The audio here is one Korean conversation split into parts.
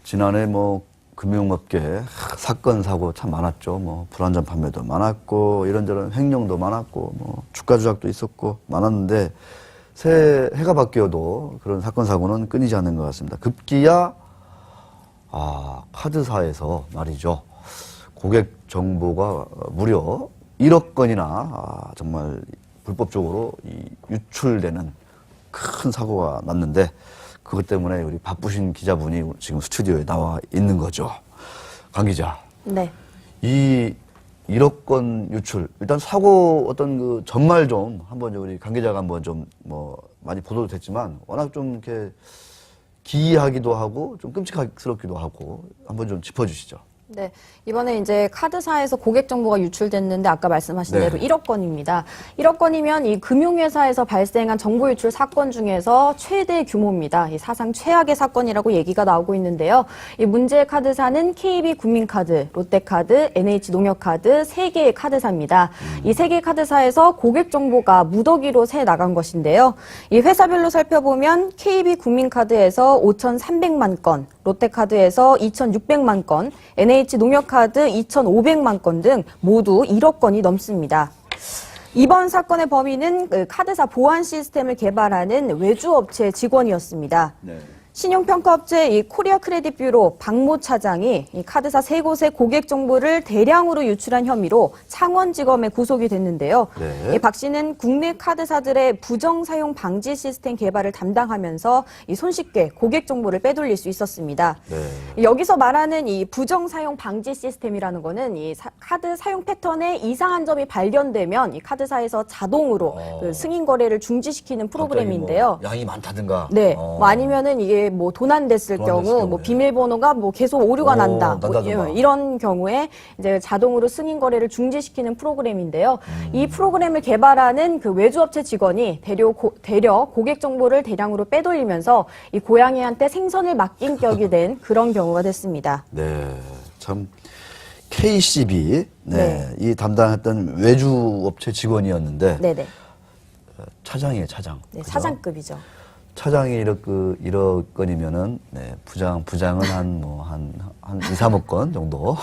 지난해 뭐 금융업계 사건 사고 참 많았죠. 뭐 불안전 판매도 많았고 이런저런 횡령도 많았고 뭐 주가 조작도 있었고 많았는데 새해가 바뀌어도 그런 사건 사고는 끊이지 않는 것 같습니다. 급기야 카드사에서 말이죠. 고객 정보가 무려 1억 건이나 정말 불법적으로 유출되는 큰 사고가 났는데 그것 때문에 우리 바쁘신 기자분이 지금 스튜디오에 나와 있는 거죠. 강 기자. 네. 이 1억 건 유출, 일단 사고 어떤 그 전말 좀 한번 우리 강 기자가 한번 좀 뭐 많이 보도도 됐지만 워낙 좀 이렇게 기이하기도 하고 좀 끔찍스럽기도 하고 한번 좀 짚어주시죠. 네. 이번에 이제 카드사에서 고객 정보가 유출됐는데 아까 말씀하신 네. 대로 1억 건입니다. 1억 건이면 이 금융회사에서 발생한 정보 유출 사건 중에서 최대 규모입니다. 이 사상 최악의 사건이라고 얘기가 나오고 있는데요. 이 문제의 카드사는 KB국민카드, 롯데카드, NH농협카드 3개의 카드사입니다. 이 3개의 카드사에서 고객 정보가 무더기로 새 나간 것인데요. 이 회사별로 살펴보면 KB국민카드에서 5,300만 건, 롯데카드에서 2,600만 건, NH농협카드 2,500만 건 등 모두 1억 건이 넘습니다. 이번 사건의 범인은 그 카드사 보안 시스템을 개발하는 외주업체 직원이었습니다. 네. 신용평가업체 이 코리아 크레딧 뷰로 박모 차장이 이 카드사 3곳의 고객 정보를 대량으로 유출한 혐의로 창원지검에 구속이 됐는데요. 네. 이 박 씨는 국내 카드사들의 부정 사용 방지 시스템 개발을 담당하면서 이 손쉽게 고객 정보를 빼돌릴 수 있었습니다. 네. 여기서 말하는 이 부정 사용 방지 시스템이라는 거는 이 카드 사용 패턴에 이상한 점이 발견되면 이 카드사에서 자동으로 그 승인 거래를 중지시키는 프로그램인데요. 뭐 양이 많다든가. 네. 뭐 아니면은 이게 뭐 도난됐을 경우, 뭐 비밀번호가 뭐 계속 오류가 난다. 뭐 이런 경우에 이제 자동으로 승인 거래를 중지시키는 프로그램인데요. 이 프로그램을 개발하는 그 외주업체 직원이 대려 고객 정보를 대량으로 빼돌리면서 이 고양이한테 생선을 맡긴 격이 된 그런 경우가 됐습니다. 네. 참 KCB 이 담당했던 외주업체 직원이었는데 네네. 차장이에요, 차장. 네, 그죠? 사장급이죠. 차장이 1억 건이면은, 부장은 한 2, 3억 건 정도.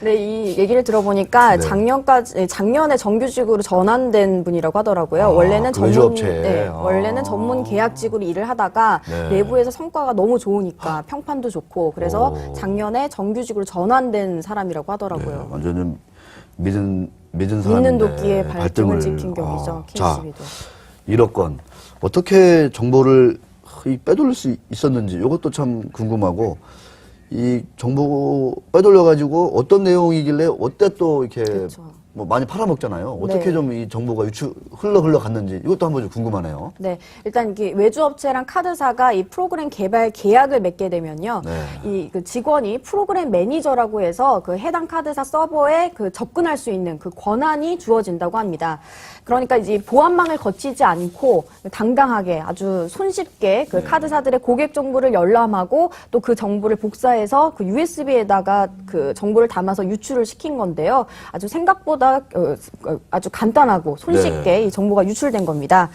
네, 이 얘기를 들어보니까 네. 작년에 정규직으로 전환된 분이라고 하더라고요. 원래는 그 외주업체. 원래는 전문 계약직으로 일을 하다가 내부에서 성과가 너무 좋으니까 평판도 좋고 그래서 작년에 정규직으로 전환된 사람이라고 하더라고요. 네, 완전히 믿은 사람인데 믿는 도끼에 발등을 찍힌 격이죠. KCB도. 1억 건. 어떻게 정보를 빼돌릴 수 있었는지 이것도 참 궁금하고 이 정보 빼돌려가지고 어떤 내용이길래 어때 또 이렇게 그렇죠. 뭐 많이 팔아먹잖아요. 어떻게 네. 좀 이 정보가 흘러갔는지 이것도 한번 좀 궁금하네요. 네, 일단 이게 외주업체랑 카드사가 이 프로그램 개발 계약을 맺게 되면요, 이 그 직원이 프로그램 매니저라고 해서 그 해당 카드사 서버에 그 접근할 수 있는 그 권한이 주어진다고 합니다. 그러니까 이제 보안망을 거치지 않고 당당하게 아주 손쉽게 그 카드사들의 고객 정보를 열람하고 또 그 정보를 복사해서 그 USB에다가 그 정보를 담아서 유출을 시킨 건데요. 아주 생각보다 아주 간단하고 손쉽게 이 정보가 유출된 겁니다.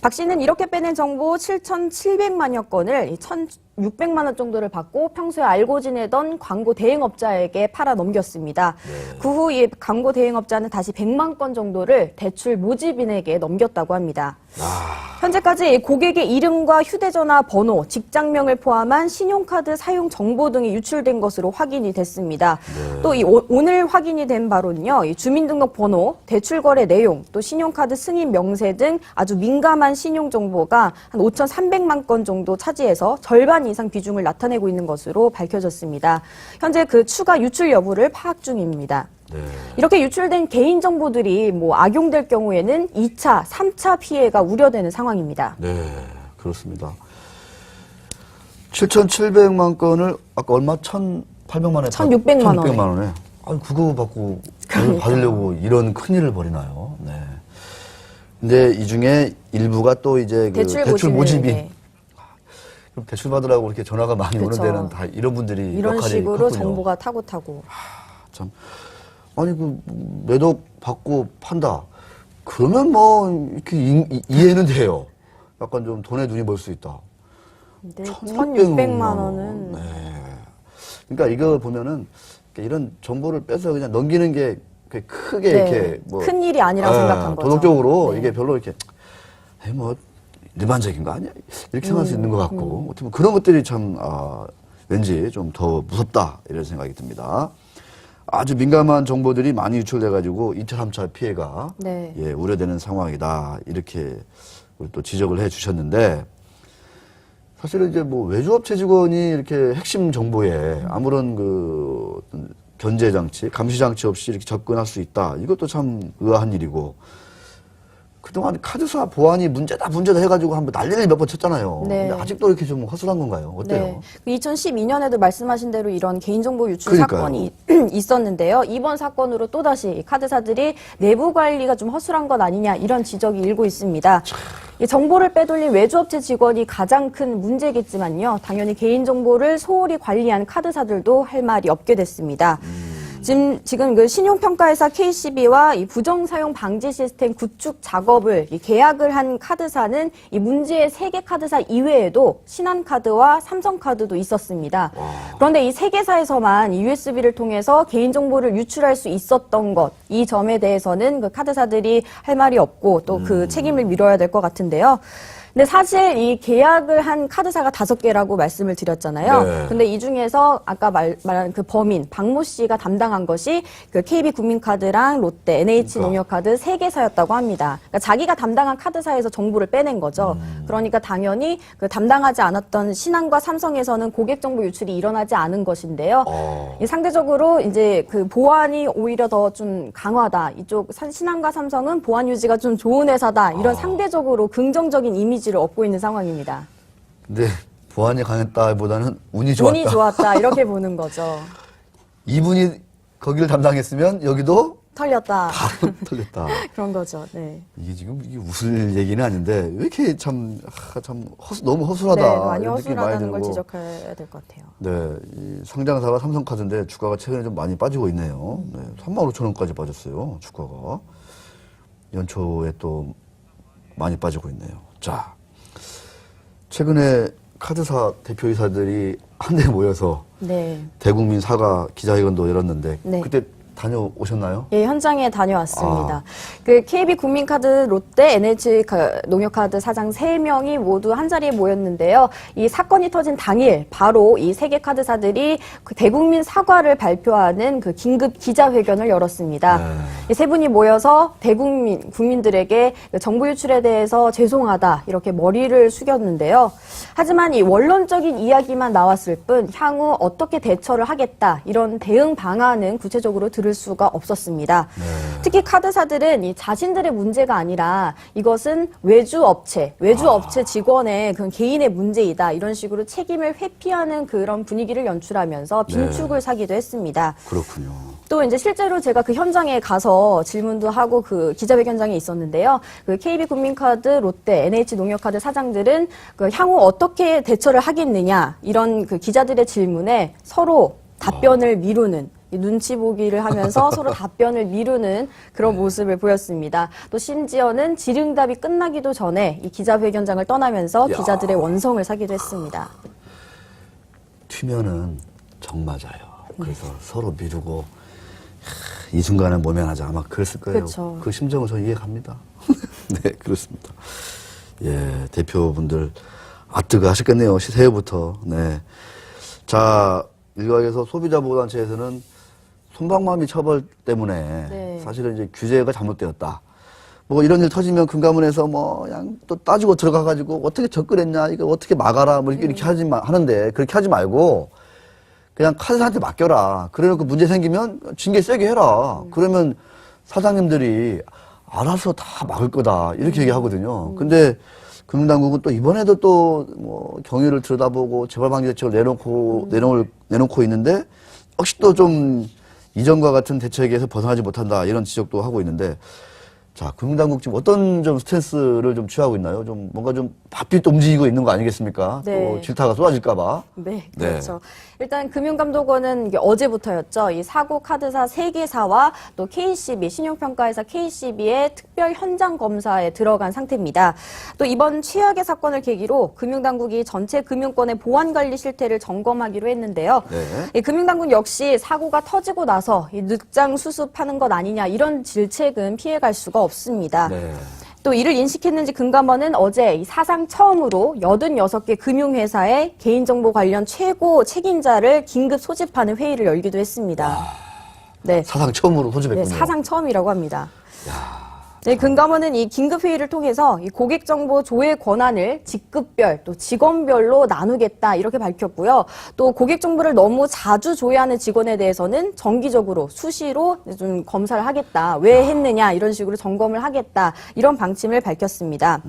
박 씨는 이렇게 빼낸 정보 7,700만여 건을 1,600만 원 정도를 받고 평소에 알고 지내던 광고 대행업자에게 팔아 넘겼습니다. 그 후 이 광고 대행업자는 다시 100만 건 정도를 대출 모집인에게 넘겼다고 합니다. 현재까지 고객의 이름과 휴대전화 번호, 직장명을 포함한 신용카드 사용 정보 등이 유출된 것으로 확인이 됐습니다. 또 오늘 확인이 된 바로는요, 이 주민등록번호, 대출거래 내용, 또 신용카드 승인 명세 등 아주 민감한 신용정보가 한 5,300만 건 정도 차지해서 절반 이상 비중을 나타내고 있는 것으로 밝혀졌습니다. 현재 그 추가 유출 여부를 파악 중입니다. 이렇게 유출된 개인정보들이 뭐 악용될 경우에는 2차, 3차 피해가 우려되는 상황입니다. 네, 그렇습니다. 7,700만 건을 아까 얼마? 1,800만 원에 1,600만 원에. 아니 그거 받으려고 이런 큰일을 벌이나요? 네. 근데 이 중에 일부가 또 이제 그 대출 모집인. 그럼 대출 받으라고 이렇게 전화가 많이 오는 데는 다 이런 분들이 이런 역할이 식으로 컸군요. 정보가 타고. 참. 아니 그 매독 받고 판다. 그러면 뭐 이렇게 이해는 돼요. 약간 좀 돈에 눈이 멀 수 있다. 근데 1,600만 원은 네. 그러니까 이거 보면은 이런 정보를 빼서 그냥 넘기는 게 크게 네. 이렇게 뭐 큰 일이 아니라고 생각한 거죠. 도덕적으로 네. 이게 별로 이렇게 뭐 일반적인 거 아니야 이렇게 생각할 수 있는 것 같고 어떻게 보면 그런 것들이 참 왠지 좀 더 무섭다 이런 생각이 듭니다. 아주 민감한 정보들이 많이 유출돼 가지고 2차, 3차 피해가 네. 예, 우려되는 상황이다 이렇게 우리 또 지적을 해주셨는데. 사실은 이제 뭐 외주업체 직원이 이렇게 핵심 정보에 아무런 그 어떤 견제 장치, 감시 장치 없이 이렇게 접근할 수 있다. 이것도 참 의아한 일이고. 그동안 카드사 보안이 문제다 해가지고 한번 난리를 몇 번 쳤잖아요. 네. 근데 아직도 이렇게 좀 허술한 건가요? 어때요? 네. 2012년에도 말씀하신 대로 이런 개인정보 유출 그러니까요. 사건이 있었는데요. 이번 사건으로 또다시 카드사들이 내부 관리가 좀 허술한 것 아니냐 이런 지적이 일고 있습니다. 이 정보를 빼돌린 외주업체 직원이 가장 큰 문제겠지만요. 당연히 개인정보를 소홀히 관리한 카드사들도 할 말이 없게 됐습니다. 지금 그 신용평가회사 KCB와 이 부정사용 방지 시스템 구축 작업을 계약을 한 카드사는 이 문제의 3개 카드사 이외에도 신한카드와 삼성카드도 있었습니다. 그런데 이 3개사에서만 이 USB를 통해서 개인정보를 유출할 수 있었던 것, 이 점에 대해서는 그 카드사들이 할 말이 없고 또 그 책임을 밀어야 될 것 같은데요. 근데 사실 이 계약을 한 카드사가 5개라고 말씀을 드렸잖아요. 네. 근데 이 중에서 아까 말한 그 범인 박모 씨가 담당한 것이 그 KB국민카드랑 롯데, NH농협카드 3개사였다고 합니다. 그러니까 자기가 담당한 카드사에서 정보를 빼낸 거죠. 그러니까 당연히 그 담당하지 않았던 신한과 삼성에서는 고객 정보 유출이 일어나지 않은 것인데요. 이 상대적으로 이제 그 보안이 오히려 더 좀 강화다. 이쪽 신한과 삼성은 보안 유지가 좀 좋은 회사다. 이런 상대적으로 긍정적인 이미지를 얻고 있는 상황입니다. 근데 보안이 강했다보다는 운이 좋았다. 운이 좋았다. 이렇게 보는 거죠. 이분이 거기를 담당했으면 여기도 털렸다. 바로 털렸다. 그런 거죠. 네. 이게 지금 이게 웃을 얘기는 아닌데 왜 이렇게 너무 허술하다. 네, 많이 이런 느낌이 허술하다는 걸 들고. 지적해야 될 것 같아요. 네, 이 상장사가 삼성카드인데 주가가 최근에 좀 많이 빠지고 있네요. 네, 35,000원까지 빠졌어요. 주가가 연초에 또 많이 빠지고 있네요. 자, 최근에 카드사 대표이사들이 한데 모여서 네. 대국민 사과 기자회견도 열었는데 네. 그때 다녀오셨나요? 예, 현장에 다녀왔습니다. 그 KB국민카드, 롯데, NH농협카드 사장 3명이 모두 한자리에 모였는데요. 이 사건이 터진 당일 바로 이 3개 카드사들이 그 대국민 사과를 발표하는 그 긴급 기자회견을 열었습니다. 이 3분이 모여서 국민들에게 정보 유출에 대해서 죄송하다 이렇게 머리를 숙였는데요. 하지만 이 원론적인 이야기만 나왔을 뿐 향후 어떻게 대처를 하겠다 이런 대응 방안은 구체적으로 들을 수가 없었습니다. 특히 카드사들은 이 자신들의 문제가 아니라 이것은 외주업체 직원의 그 개인의 문제이다 이런 식으로 책임을 회피하는 그런 분위기를 연출하면서 빈축을 사기도 했습니다. 그렇군요. 또 이제 실제로 제가 그 현장에 가서 질문도 하고 그 기자회견장에 있었는데요. 그 KB국민카드, 롯데, NH농협카드 사장들은 그 향후 어떻게 대처를 하겠느냐 이런 그 기자들의 질문에 서로 답변을 미루는 눈치 보기를 하면서 서로 답변을 미루는 그런 모습을 보였습니다. 또 심지어는 질의응답이 끝나기도 전에 이 기자회견장을 떠나면서 기자들의 원성을 사기도 했습니다. 튀면은 정 맞아요. 그래서 서로 미루고 이 순간을 모면하자 아마 그랬을 거예요. 그쵸. 그 심정을 저 이해갑니다. 네, 그렇습니다. 예, 대표분들 아뜨거 하셨겠네요. 새해부터. 네. 자, 일각에서 소비자보호단체에서는 솜방망이 처벌 때문에 네. 사실은 이제 규제가 잘못되었다. 뭐 이런 일 터지면 금감원에서 뭐 그냥 또 따지고 들어가가지고 어떻게 접근했냐, 이거 어떻게 막아라, 뭐 이렇게 하는데 그렇게 하지 말고 그냥 카드사한테 맡겨라. 그래놓고 문제 생기면 징계 세게 해라. 그러면 사장님들이 알아서 다 막을 거다. 이렇게 얘기하거든요. 근데 금융당국은 또 이번에도 또 뭐 경위를 들여다보고 재발방지 대책을 내놓고 있는데 역시 또 좀 이전과 같은 대책에서 벗어나지 못한다. 이런 지적도 하고 있는데 자, 금융당국 지금 어떤 좀 스탠스를 좀 취하고 있나요? 좀 뭔가 좀 바삐 또 움직이고 있는 거 아니겠습니까? 네. 또 질타가 쏟아질까봐. 네, 그렇죠. 일단 금융감독원은 이게 어제부터였죠. 이 사고 카드사 3개사와 또 KCB, 신용평가회사 KCB의 특별 현장 검사에 들어간 상태입니다. 또 이번 최악의 사건을 계기로 금융당국이 전체 금융권의 보안관리 실태를 점검하기로 했는데요. 네. 이 금융당국 역시 사고가 터지고 나서 이 늑장 수습하는 것 아니냐 이런 질책은 피해갈 수가 없습니다. 네. 또 이를 인식했는지 금감원은 어제 이 사상 처음으로 86개 금융회사의 개인정보 관련 최고 책임자를 긴급 소집하는 회의를 열기도 했습니다. 네. 사상 처음으로 소집했군요. 네, 사상 처음이라고 합니다. 네, 금감원은 이 긴급회의를 통해서 이 고객정보 조회 권한을 직급별 또 직원별로 나누겠다 이렇게 밝혔고요. 또 고객정보를 너무 자주 조회하는 직원에 대해서는 정기적으로 수시로 좀 검사를 하겠다. 왜 했느냐 이런 식으로 점검을 하겠다. 이런 방침을 밝혔습니다.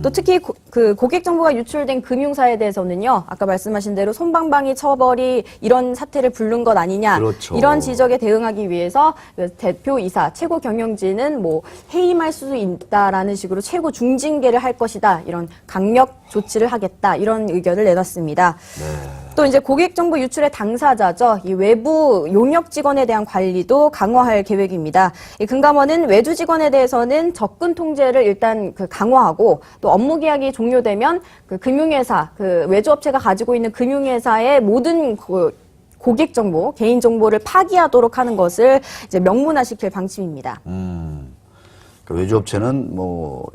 또 특히 그 고객정보가 유출된 금융사에 대해서는요. 아까 말씀하신 대로 솜방망이 처벌이 이런 사태를 부른 것 아니냐. 그렇죠. 이런 지적에 대응하기 위해서 그 대표이사, 최고 경영진은 뭐 해임할 수 있다라는 식으로 최고 중징계를 할 것이다. 이런 강력 조치를 하겠다. 이런 의견을 내놨습니다. 네. 또 이제 고객정보 유출의 당사자죠. 이 외부 용역 직원에 대한 관리도 강화할 계획입니다. 이 금감원은 외주 직원에 대해서는 접근 통제를 일단 강화하고 또 업무 계약이 종료되면 그 금융회사, 그 외주업체가 가지고 있는 금융회사의 모든 고객 정보, 개인 정보를 파기하도록 하는 것을 이제 명문화시킬 방침입니다. 그러니까 외주업체는 뭐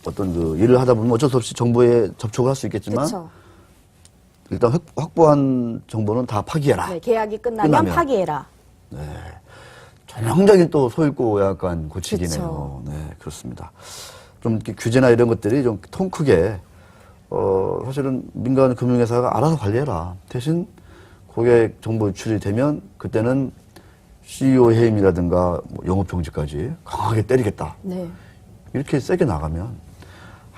어떤 그 일을 하다 보면 어쩔 수 없이 정보에 접촉을 할 수 있겠지만 그렇죠. 일단 확보한 정보는 다 파기해라. 네, 계약이 끝나면 파기해라. 네. 전형적인 또 소잃고 약간 고치기네요. 그쵸. 네, 그렇습니다. 좀 이렇게 규제나 이런 것들이 좀 통 크게, 사실은 민간 금융회사가 알아서 관리해라. 대신 고객 정보 유출이 되면 그때는 CEO 해임이라든가 뭐 영업정지까지 강하게 때리겠다. 네, 이렇게 세게 나가면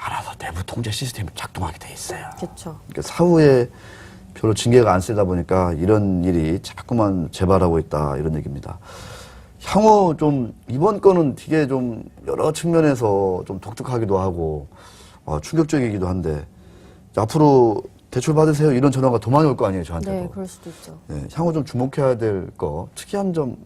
알아서 내부 통제 시스템이 작동하게 돼 있어요. 그렇죠. 그러니까 사후에 별로 징계가 안 세다 보니까 이런 일이 자꾸만 재발하고 있다 이런 얘기입니다. 향후 좀 이번 건은 되게 좀 여러 측면에서 좀 독특하기도 하고 충격적이기도 한데 앞으로 대출 받으세요 이런 전화가 더 많이 올 거 아니에요 저한테도. 네, 그럴 수도 있죠. 네, 향후 좀 주목해야 될 거 특이한 점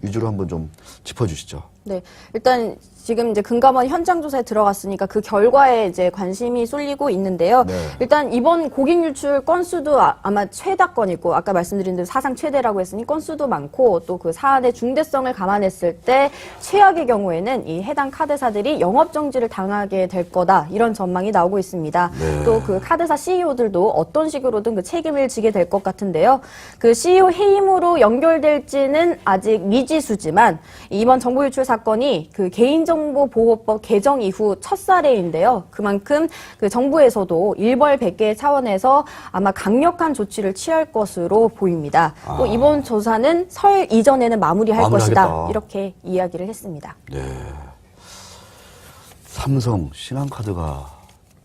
위주로 한번 좀 짚어주시죠. 네, 일단 지금 이제 금감원 현장 조사에 들어갔으니까 그 결과에 이제 관심이 쏠리고 있는데요. 네. 일단 이번 고객 유출 건수도 아마 최다건이고 아까 말씀드린 대로 사상 최대라고 했으니 건수도 많고 또 그 사안의 중대성을 감안했을 때 최악의 경우에는 이 해당 카드사들이 영업 정지를 당하게 될 거다 이런 전망이 나오고 있습니다. 네. 또 그 카드사 CEO들도 어떤 식으로든 그 책임을 지게 될 것 같은데요. 그 CEO 해임으로 연결될지는 아직 미지수지만 이번 정보 유출 사건이 그 개인정보보호법 개정 이후 첫 사례인데요. 그만큼 그 정부에서도 일벌백계 차원에서 아마 강력한 조치를 취할 것으로 보입니다. 또 이번 조사는 설 이전에는 마무리할 마무리하겠다. 것이다. 이렇게 이야기를 했습니다. 네. 삼성 신한카드가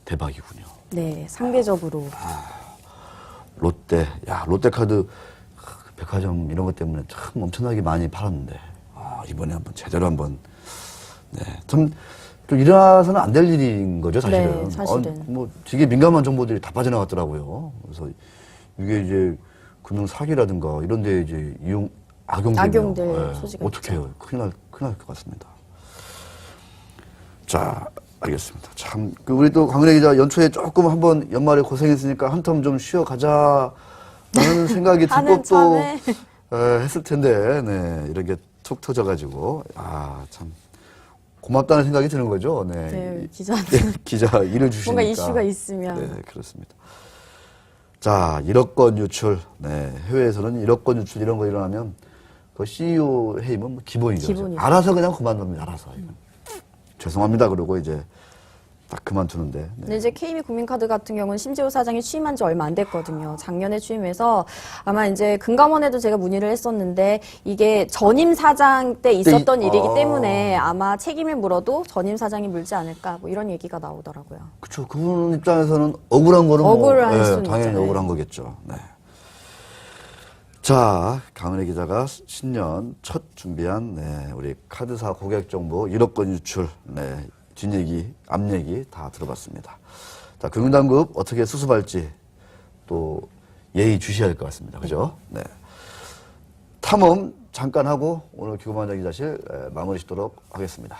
대박이군요. 네, 상대적으로. 롯데, 롯데카드 백화점 이런 것 때문에 참 엄청나게 많이 팔았는데 이번에 한번 제대로 한번 좀 일어나서는 안 될 일인 거죠 사실은. 네, 사실은. 뭐 되게 민감한 정보들이 다 빠져나갔더라고요. 그래서 이게 이제 금융 사기라든가 이런 데 이제 악용되면 악용될 소지가 어떻게 해요? 큰일 날 것 같습니다. 자, 알겠습니다. 참, 우리 또 강은혜 기자 연초에 조금 한번 연말에 고생했으니까 한 텀 좀 쉬어가자라는 생각이 들 하는 것도 참에. 했을 텐데, 네, 이렇게 툭 터져가지고, 참, 고맙다는 생각이 드는 거죠. 네. 네, 기자한테 기자 일을 주시니까. 뭔가 이슈가 있으면. 네, 그렇습니다. 자, 1억건 유출. 네, 해외에서는 1억건 유출 이런 거 일어나면 그 CEO 해임은 뭐 기본이죠. 기본이죠. 알아서 그냥 그만둡니다. 알아서. 죄송합니다. 그러고 이제 딱 그만두는데. 네. 근데 이제 KB 국민카드 같은 경우는 심지호 사장이 취임한 지 얼마 안 됐거든요. 작년에 취임해서 아마 이제 금감원에도 제가 문의를 했었는데 이게 전임 사장 때 있었던 일이기 때문에 아마 책임을 물어도 전임 사장이 물지 않을까 뭐 이런 얘기가 나오더라고요. 그렇죠. 그분 입장에서는 억울한 거는 억울할 뭐, 수는 당연히 있죠. 네. 억울한 거겠죠. 네. 자, 강은혜 기자가 신년 첫 준비한 우리 카드사 고객 정보 1억 건 유출 뒷얘기, 앞얘기 다 들어봤습니다. 자, 금융당국 어떻게 수습할지 또 예의 주시해야 될 것 같습니다. 그죠? 네. 탐험 잠깐 하고 오늘 규범환장 기자실 마무리 짓도록 하겠습니다.